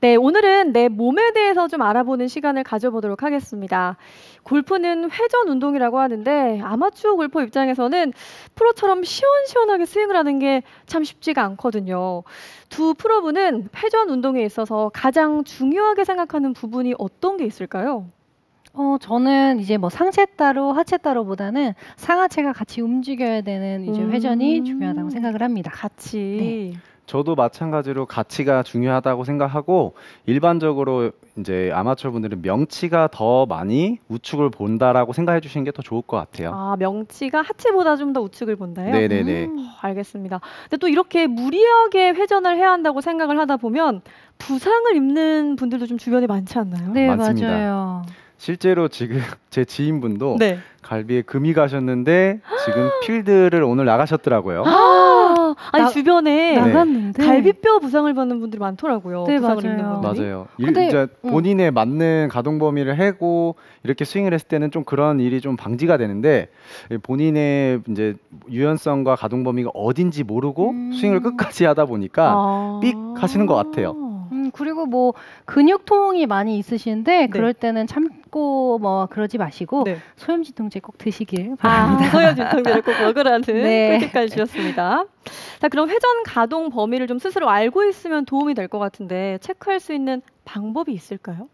네, 오늘은 내 몸에 대해서 좀 알아보는 시간을 가져보도록 하겠습니다. 골프는 회전 운동이라고 하는데 아마추어 골퍼 입장에서는 프로처럼 시원시원하게 스윙을 하는 게 참 쉽지가 않거든요. 두 프로분은 회전 운동에 있어서 가장 중요하게 생각하는 부분이 어떤 게 있을까요? 저는 이제 뭐 상체 따로 하체 따로보다는 상하체가 같이 움직여야 되는 이제 회전이 중요하다고 생각을 합니다. 같이. 네. 저도 마찬가지로 가치가 중요하다고 생각하고 일반적으로 이제 아마추어 분들은 명치가 더 많이 우측을 본다라고 생각해 주시는 게 더 좋을 것 같아요. 아, 명치가 하체보다 좀 더 우측을 본다요? 네네네. 알겠습니다. 근데 또 이렇게 무리하게 회전을 해야 한다고 생각을 하다 보면 부상을 입는 분들도 좀 주변에 많지 않나요? 네, 맞습니다. 맞아요. 실제로 지금 제 지인분도 네. 갈비에 금이 가셨는데 지금 필드를 오늘 나가셨더라고요. 아니 주변에 나갔는데 갈비뼈 부상을 받는 분들이 많더라고요. 네, 부상을 맞아요. 입는 분들이. 맞아요. 근데, 이제 본인에 맞는 가동 범위를 하고 이렇게 스윙을 했을 때는 좀 그런 일이 좀 방지가 되는데 본인의 이제 유연성과 가동 범위가 어딘지 모르고 스윙을 끝까지 하다 보니까 삑 하시는 것 같아요. 그리고 뭐 근육통이 많이 있으신데 그럴 때는 참고 뭐 그러지 마시고 네. 소염 진통제 꼭 드시길 바랍니다. 소염 진통제를 꼭 먹으라는 네. 꿀팁까지 주셨습니다. 자, 그럼 회전 가동 범위를 좀 스스로 알고 있으면 도움이 될 것 같은데 체크할 수 있는 방법이 있을까요?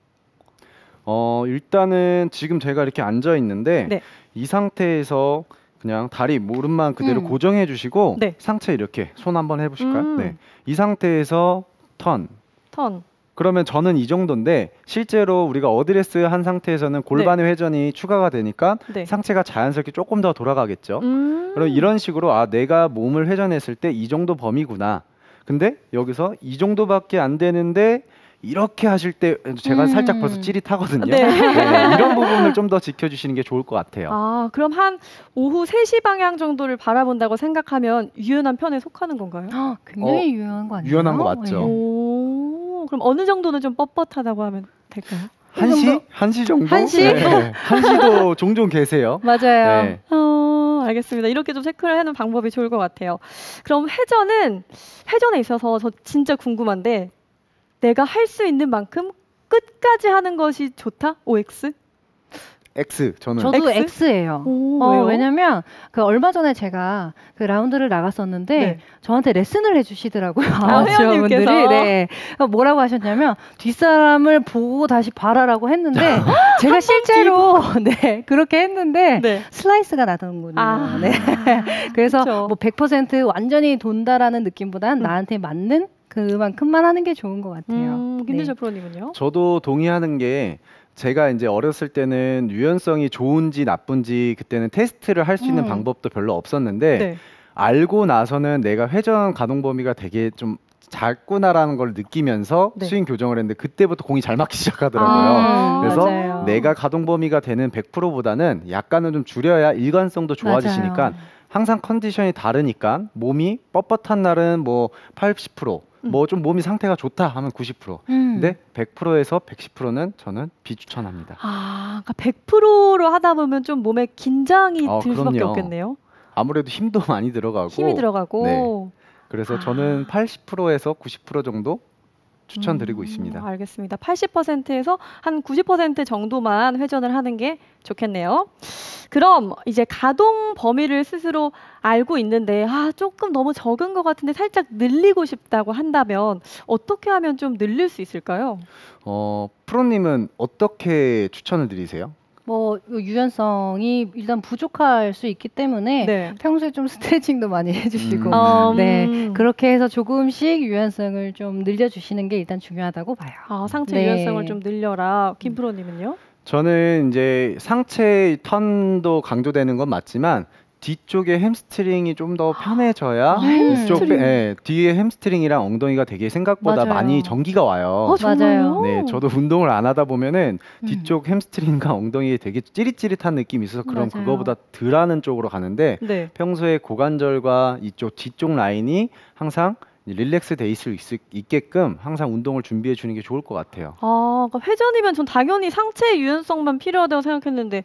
일단은 지금 제가 이렇게 앉아 있는데 네. 이 상태에서 그냥 다리 무릎만 그대로 고정해 주시고 네. 상체 이렇게 손 한번 해보실까요? 네. 이 상태에서 턴. 그러면 저는 이 정도인데 실제로 우리가 어드레스 한 상태에서는 골반의 회전이 추가가 되니까 네. 상체가 자연스럽게 조금 더 돌아가겠죠. 그럼 이런 식으로 내가 몸을 회전했을 때 이 정도 범위구나. 근데 여기서 이 정도밖에 안 되는데 이렇게 하실 때 제가 살짝 벌써 찌릿하거든요. 네. 네, 이런 부분을 좀 더 지켜주시는 게 좋을 것 같아요. 아, 그럼 한 오후 3시 방향 정도를 바라본다고 생각하면 유연한 편에 속하는 건가요? 굉장히 유연한 거 아니에요? 유연한 거 맞죠. 오, 그럼 어느 정도는 좀 뻣뻣하다고 하면 될까요? 1시? 1시 정도? 1시? 네. 1시도 종종 계세요. 맞아요. 네. 알겠습니다. 이렇게 좀 체크를 하는 방법이 좋을 것 같아요. 그럼 회전에 있어서 저 진짜 궁금한데 내가 할 수 있는 만큼 끝까지 하는 것이 좋다? OX? X 저는 저도 X? X예요. 왜요? 왜냐면 얼마 전에 제가 그 라운드를 나갔었는데 네. 저한테 레슨을 해주시더라고요. 회원님께서? 아마추어분들이. 네. 뭐라고 하셨냐면 뒷사람을 보고 다시 봐라라고 했는데 제가 실제로 네 그렇게 했는데 네. 슬라이스가 나더군요. 네. 그래서 그쵸. 뭐 100% 완전히 돈다라는 느낌보다는 나한테 맞는 그만큼만 하는 게 좋은 것 같아요. 김대철 프로님은요? 저도 동의하는 게 제가 이제 어렸을 때는 유연성이 좋은지 나쁜지 그때는 테스트를 할 수 있는 방법도 별로 없었는데 네. 알고 나서는 내가 회전 가동 범위가 되게 좀 작구나라는 걸 느끼면서 네. 스윙 교정을 했는데 그때부터 공이 잘 맞기 시작하더라고요. 그래서 맞아요. 내가 가동 범위가 되는 100%보다는 약간은 좀 줄여야 일관성도 좋아지시니까 맞아요. 항상 컨디션이 다르니까 몸이 뻣뻣한 날은 뭐 80%, 뭐 좀 몸이 상태가 좋다 하면 90%. 근데 100%에서 110%는 저는 비추천합니다. 그러니까 100%로 하다 보면 좀 몸에 긴장이 들 수밖에 그럼요. 없겠네요. 아무래도 힘도 많이 들어가고 힘이 들어가고. 네. 그래서 저는 80%에서 90% 정도 추천드리고 있습니다. 알겠습니다. 80%에서 한 90% 정도만 회전을 하는 게 좋겠네요. 그럼 이제 가동 범위를 스스로 알고 있는데 조금 너무 적은 것 같은데 살짝 늘리고 싶다고 한다면 어떻게 하면 좀 늘릴 수 있을까요? 프로님은 어떻게 추천을 드리세요? 뭐 유연성이 일단 부족할 수 있기 때문에 네. 평소에 좀 스트레칭도 많이 해주시고 네 그렇게 해서 조금씩 유연성을 좀 늘려주시는 게 일단 중요하다고 봐요. 상체 네. 유연성을 좀 늘려라. 김 프로님은요? 저는 이제 상체 턴도 강조되는 건 맞지만 뒤쪽에 햄스트링이 좀 더 편해져야 뒤에 햄스트링이랑 엉덩이가 되게 생각보다 맞아요. 많이 전기가 와요. 맞아요. 네, 저도 운동을 안 하다 보면은 뒤쪽 햄스트링과 엉덩이에 되게 찌릿찌릿한 느낌이 있어서 그럼 맞아요. 그거보다 덜 하는 쪽으로 가는데 네. 평소에 고관절과 이쪽 뒤쪽 라인이 항상 릴렉스 돼 있을 있게끔 항상 운동을 준비해 주는 게 좋을 것 같아요. 그러니까 회전이면 전 당연히 상체 유연성만 필요하다고 생각했는데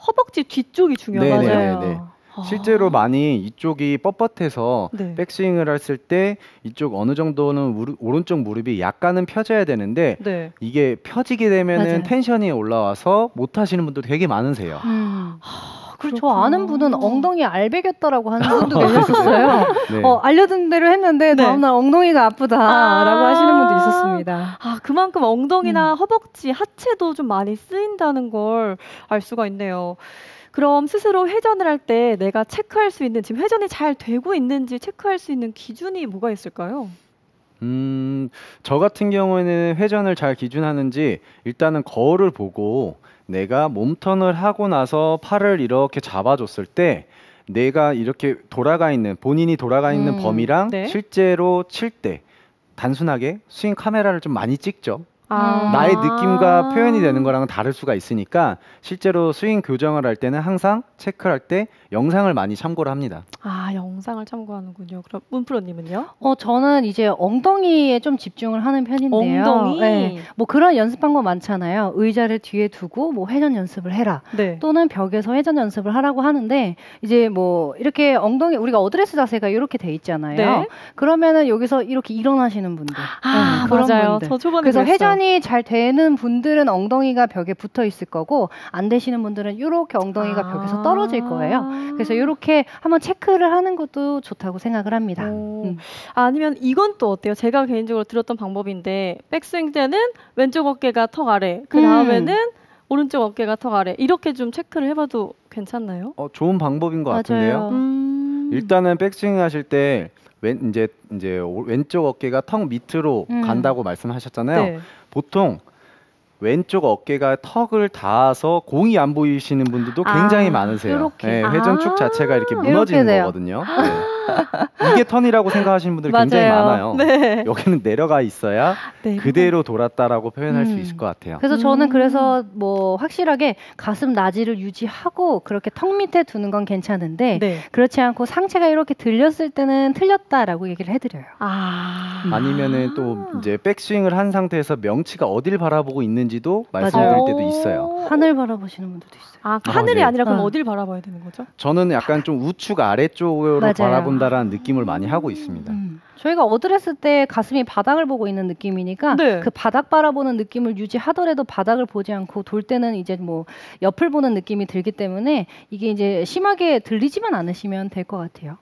허벅지 뒤쪽이 중요하다고요. 네네네. 실제로 많이 이쪽이 뻣뻣해서 네. 백스윙을 했을 때 이쪽 어느 정도는 오른쪽 무릎이 약간은 펴져야 되는데 네. 이게 펴지게 되면은 맞아요. 텐션이 올라와서 못 하시는 분들 되게 많으세요. 그리고 저 그렇구나. 아는 분은 엉덩이 알배겼다라고 하는 분도 계셨어요. 네. 알려준 대로 했는데 네. 다음날 엉덩이가 아프다라고 하시는 분도 있었습니다. 아, 그만큼 엉덩이나 허벅지, 하체도 좀 많이 쓰인다는 걸 알 수가 있네요. 그럼 스스로 회전을 할 때 내가 체크할 수 있는, 지금 회전이 잘 되고 있는지 체크할 수 있는 기준이 뭐가 있을까요? 저 같은 경우에는 회전을 잘 기준하는지 일단은 거울을 보고 내가 몸턴을 하고 나서 팔을 이렇게 잡아줬을 때 내가 이렇게 돌아가 있는 본인이 돌아가 있는 범위랑 네. 실제로 칠 때 단순하게 스윙 카메라를 좀 많이 찍죠. 아. 나의 느낌과 표현이 되는 거랑은 다를 수가 있으니까 실제로 스윙 교정을 할 때는 항상 체크할 때 영상을 많이 참고를 합니다. 아, 영상을 참고하는군요. 그럼 문프로님은요? 저는 이제 엉덩이에 좀 집중을 하는 편인데요. 엉덩이? 네. 뭐 그런 연습 방법 많잖아요. 의자를 뒤에 두고 뭐 회전 연습을 해라. 네. 또는 벽에서 회전 연습을 하라고 하는데 이제 뭐 이렇게 엉덩이 우리가 어드레스 자세가 이렇게 돼 있잖아요. 네. 그러면은 여기서 이렇게 일어나시는 분들. 아, 그런 맞아요. 분들. 저 초반에 그래서 그랬어요. 회전이 잘 되는 분들은 엉덩이가 벽에 붙어 있을 거고 안 되시는 분들은 이렇게 엉덩이가 벽에서 떨어질 거예요. 그래서 이렇게 한번 체크를 하는 것도 좋다고 생각을 합니다. 오. 아니면 이건 또 어때요? 제가 개인적으로 들었던 방법인데 백스윙 때는 왼쪽 어깨가 턱 아래, 그 다음에는 오른쪽 어깨가 턱 아래 이렇게 좀 체크를 해봐도 괜찮나요? 좋은 방법인 것 같은데요. 맞아요. 일단은 백스윙 하실 때 이제 왼쪽 어깨가 턱 밑으로 간다고 말씀하셨잖아요. 네. 보통 왼쪽 어깨가 턱을 닿아서 공이 안 보이시는 분들도 굉장히 많으세요. 요렇게. 네, 회전축 자체가 이렇게 이렇게 무너지는 돼요. 거거든요. 네. 이게 턴이라고 생각하시는 분들 굉장히 맞아요. 많아요. 네. 여기는 내려가 있어야 네. 그대로 돌았다라고 표현할 수 있을 것 같아요. 그래서 저는 그래서 뭐 확실하게 가슴 나지를 유지하고 그렇게 턱 밑에 두는 건 괜찮은데 네. 그렇지 않고 상체가 이렇게 들렸을 때는 틀렸다라고 얘기를 해드려요. 아니면은 또 이제 백스윙을 한 상태에서 명치가 어딜 바라보고 있는지도 말씀드릴 맞아요. 때도 있어요. 하늘 바라보시는 분들도 있어요. 아, 하늘이 네. 아니라 그럼 어. 어딜 바라봐야 되는 거죠? 저는 약간 좀 우측 아래쪽으로 맞아요. 바라본다라는 느낌을 많이 하고 있습니다. 저희가 어드레스 때 가슴이 바닥을 보고 있는 느낌이니까 네. 그 바닥 바라보는 느낌을 유지하더라도 바닥을 보지 않고 돌 때는 이제 뭐 옆을 보는 느낌이 들기 때문에 이게 이제 심하게 들리지만 않으시면 될 것 같아요.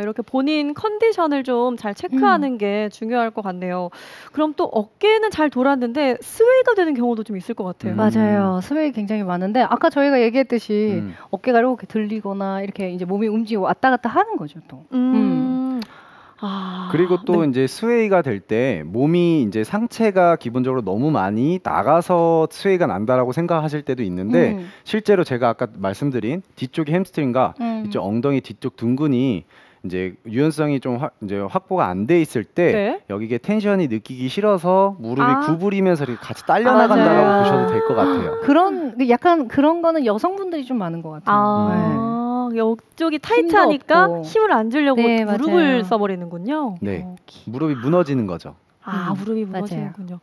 이렇게 본인 컨디션을 좀 잘 체크하는 게 중요할 것 같네요. 그럼 또 어깨는 잘 돌았는데 스웨이가 되는 경우도 좀 있을 것 같아요. 맞아요. 스웨이 굉장히 많은데 아까 저희가 얘기했듯이 음. 어깨가 이렇게 들리거나 이렇게 이제 몸이 움직이고 왔다 갔다 하는 거죠 또. 그리고 또 네. 이제 스웨이가 될 때 몸이 이제 상체가 기본적으로 너무 많이 나가서 스웨이가 난다라고 생각하실 때도 있는데 실제로 제가 아까 말씀드린 뒤쪽의 햄스트링과 이쪽 엉덩이 뒤쪽 둔근이 이제 유연성이 좀 이제 확보가 안 돼 있을 때 네. 여기에 텐션이 느끼기 싫어서 무릎이 아. 구부리면서 이렇게 같이 딸려 나간다라고 맞아요. 보셔도 될 것 같아요. 그런 약간 그런 거는 여성분들이 좀 많은 것 같아요. 이쪽이 타이트하니까 없고. 힘을 안 주려고 네, 무릎을 맞아요. 써버리는군요. 네. 무릎이 무너지는 거죠. 무릎이 맞아요. 무너지는군요.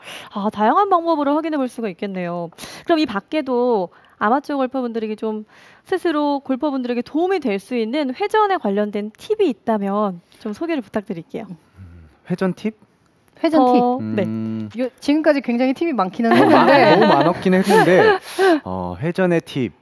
다양한 방법으로 확인해 볼 수가 있겠네요. 그럼 이 밖에도 아마추어 골퍼분들에게 좀 스스로 골퍼분들에게 도움이 될 수 있는 회전에 관련된 팁이 있다면 좀 소개를 부탁드릴게요. 회전 팁? 회전 팁. 네. 지금까지 굉장히 팁이 많기는 너무 했는데 많았긴 했는데 회전의 팁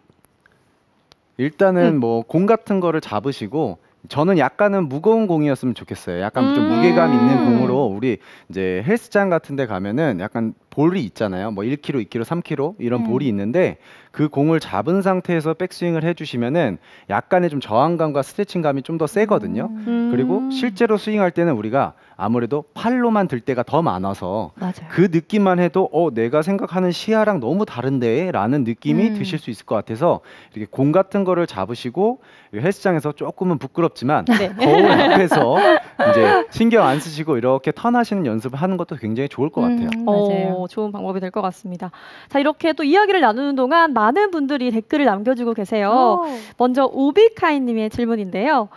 일단은 뭐 공 같은 거를 잡으시고 저는 약간은 무거운 공이었으면 좋겠어요. 약간 좀 무게감 있는 공으로 우리 이제 헬스장 같은 데 가면은 약간 볼이 있잖아요. 뭐 1kg, 2kg, 3kg 이런 볼이 있는데 그 공을 잡은 상태에서 백스윙을 해주시면은 약간의 좀 저항감과 스트레칭감이 좀 더 세거든요. 그리고 실제로 스윙할 때는 우리가 아무래도 팔로만 들 때가 더 많아서 맞아요. 그 느낌만 해도 내가 생각하는 시야랑 너무 다른데 라는 느낌이 드실 수 있을 것 같아서 이렇게 공 같은 거를 잡으시고 헬스장에서 조금은 부끄럽지만 거울 앞에서 이제 신경 안 쓰시고 이렇게 턴하시는 연습을 하는 것도 굉장히 좋을 것 같아요. 맞아요. 좋은 방법이 될 것 같습니다. 자, 이렇게 또 이야기를 나누는 동안 많은 분들이 댓글을 남겨주고 계세요. 먼저 오비카이님의 질문인데요.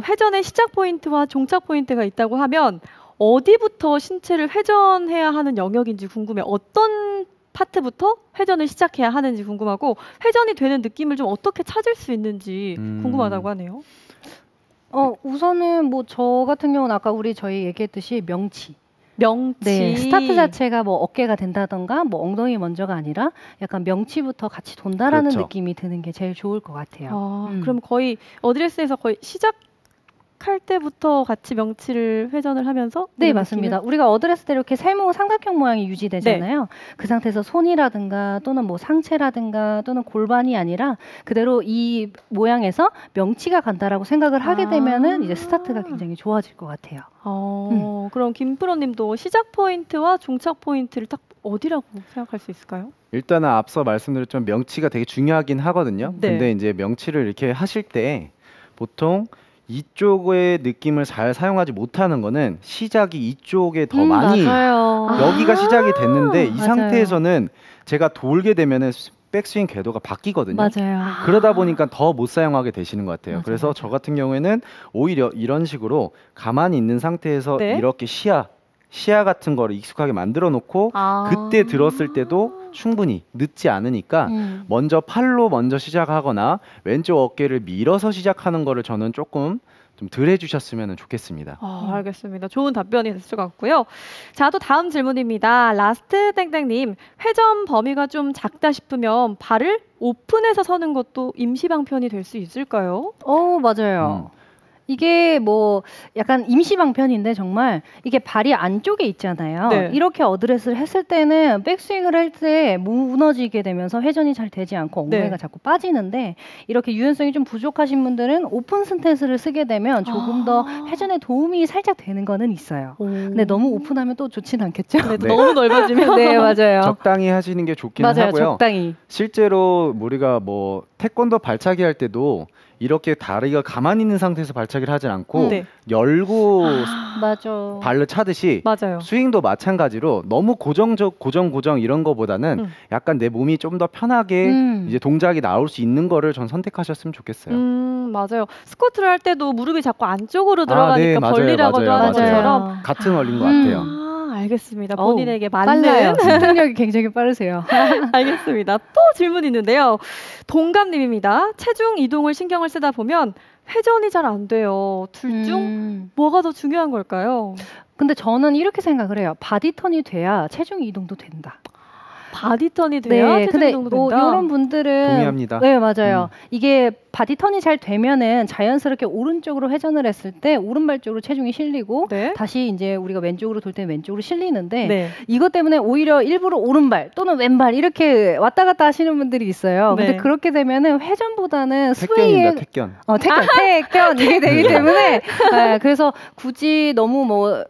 회전의 시작 포인트와 종착 포인트가 있다고 하면 어디부터 신체를 회전해야 하는 영역인지 궁금해. 어떤 파트부터 회전을 시작해야 하는지 궁금하고 회전이 되는 느낌을 좀 어떻게 찾을 수 있는지 궁금하다고 하네요. 우선은 뭐 저 같은 경우는 아까 저희 얘기했듯이 명치. 명치. 네, 스타트 자체가 뭐 어깨가 된다던가 뭐 엉덩이 먼저가 아니라 약간 명치부터 같이 돈다라는 그렇죠. 느낌이 드는 게 제일 좋을 것 같아요. 그럼 거의 어드레스에서 거의 시작할 때부터 같이 명치를 회전을 하면서 네, 이런 맞습니다. 느낌을? 우리가 어드레스 때 이렇게 세모 삼각형 모양이 유지되잖아요. 그 상태에서 손이라든가 또는 뭐 상체라든가 또는 골반이 아니라 그대로 이 모양에서 명치가 간다라고 생각을 하게 되면은 이제 스타트가 굉장히 좋아질 것 같아요. 그럼 김프로님도 시작 포인트와 종착 포인트를 딱 어디라고 생각할 수 있을까요? 일단은 앞서 말씀드렸지만 명치가 되게 중요하긴 하거든요. 네. 근데 이제 명치를 이렇게 하실 때 보통 이쪽의 느낌을 잘 사용하지 못하는 거는 시작이 이쪽에 더 많이 맞아요. 여기가 시작이 됐는데 이 맞아요. 상태에서는 제가 돌게 되면은 백스윙 궤도가 바뀌거든요. 맞아요. 그러다 보니까 더 못 사용하게 되시는 것 같아요. 맞아요, 그래서 맞아요. 저 같은 경우에는 오히려 이런 식으로 가만히 있는 상태에서 네. 이렇게 시야 같은 거를 익숙하게 만들어 놓고 그때 들었을 때도 충분히 늦지 않으니까 먼저 팔로 먼저 시작하거나 왼쪽 어깨를 밀어서 시작하는 거를 저는 조금 좀 덜 해주셨으면 좋겠습니다. 알겠습니다. 좋은 답변이 됐을 것 같고요. 자, 또 다음 질문입니다. 라스트 땡땡님, 회전 범위가 좀 작다 싶으면 발을 오픈해서 서는 것도 임시 방편이 될 수 있을까요? 맞아요. 이게 뭐 약간 임시 방편인데 정말 이게 발이 안쪽에 있잖아요. 네. 이렇게 어드레스를 했을 때는 백스윙을 할 때 무너지게 되면서 회전이 잘 되지 않고 엉덩이가 자꾸 빠지는데 이렇게 유연성이 좀 부족하신 분들은 오픈 스탠스를 쓰게 되면 조금 더 회전에 도움이 살짝 되는 거는 있어요. 근데 너무 오픈하면 또 좋진 않겠죠? 네, 네. 너무 넓어지면. 네, 맞아요. 적당히 하시는 게 좋기는 맞아요, 하고요. 적당히. 실제로 우리가 뭐 태권도 발차기 할 때도 이렇게 다리가 가만히 있는 상태에서 발차기를 하진 않고 네. 열고 맞아. 발로 차듯이 맞아요. 스윙도 마찬가지로 너무 고정 이런 거보다는 약간 내 몸이 좀 더 편하게 이제 동작이 나올 수 있는 거를 전 선택하셨으면 좋겠어요. 맞아요. 스쿼트를 할 때도 무릎이 자꾸 안쪽으로 들어가니까 네, 맞아요, 벌리라고도 맞아요, 하는 맞아요. 것처럼. 같은 원리인 것 같아요. 알겠습니다. 어우, 본인에게 빨라요. 맞는. 집중력이 굉장히 빠르세요. 알겠습니다. 또 질문이 있는데요. 동감님입니다. 체중 이동을 신경을 쓰다 보면 회전이 잘 안 돼요. 둘 중 뭐가 더 중요한 걸까요? 근데 저는 이렇게 생각을 해요. 바디턴이 돼야 체중 이동도 된다. 바디턴이 돼야 체중 근데 이동도 뭐 된다. 이런 분들은 동의합니다. 네, 맞아요. 이게 바디턴이 잘 되면은 자연스럽게 오른쪽으로 회전을 했을 때 오른발 쪽으로 체중이 실리고 네. 다시 이제 우리가 왼쪽으로 돌 때 왼쪽으로 실리는데 네. 이것 때문에 오히려 일부러 오른발 또는 왼발 이렇게 왔다 갔다 하시는 분들이 있어요. 네. 근데 그렇게 되면은 회전보다는 택견입니다. 스웨이에 택견. 택견 이게 되기 때문에 그래서 굳이 너무 뭐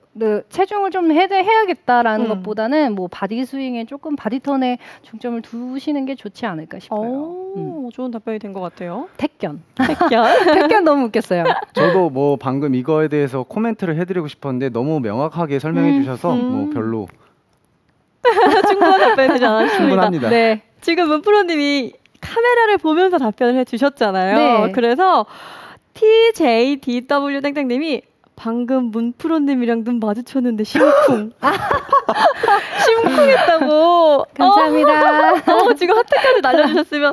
체중을 좀 해야겠다라는 것보다는 뭐 바디 스윙에 조금 바디턴에 중점을 두시는 게 좋지 않을까 싶어요. 좋은 답변이 된 것 같아요. 택견. 택견 너무 웃겼어요. 저도 뭐 방금 이거에 대해서 코멘트를 해드리고 싶었는데 너무 명확하게 설명해 주셔서 뭐 별로 충분한 답변이 되지 않았습니다. 충분합니다. 네. 지금 문프로님이 카메라를 보면서 답변을 해주셨잖아요. 네. 그래서 TJDW 땡땡님이 방금 문프로님이랑 눈 마주쳤는데 심쿵. 심쿵했다고. 감사합니다. 지금 하트까지 날려주셨으면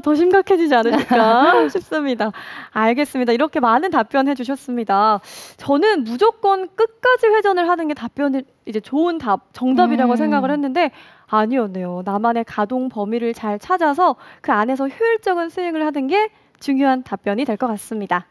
더 심각해지지 않으실까 싶습니다. 알겠습니다. 이렇게 많은 답변 해주셨습니다. 저는 무조건 끝까지 회전을 하는 게 답변이 이제 좋은 정답이라고 생각을 했는데 아니었네요. 나만의 가동 범위를 잘 찾아서 그 안에서 효율적인 스윙을 하는 게 중요한 답변이 될 것 같습니다.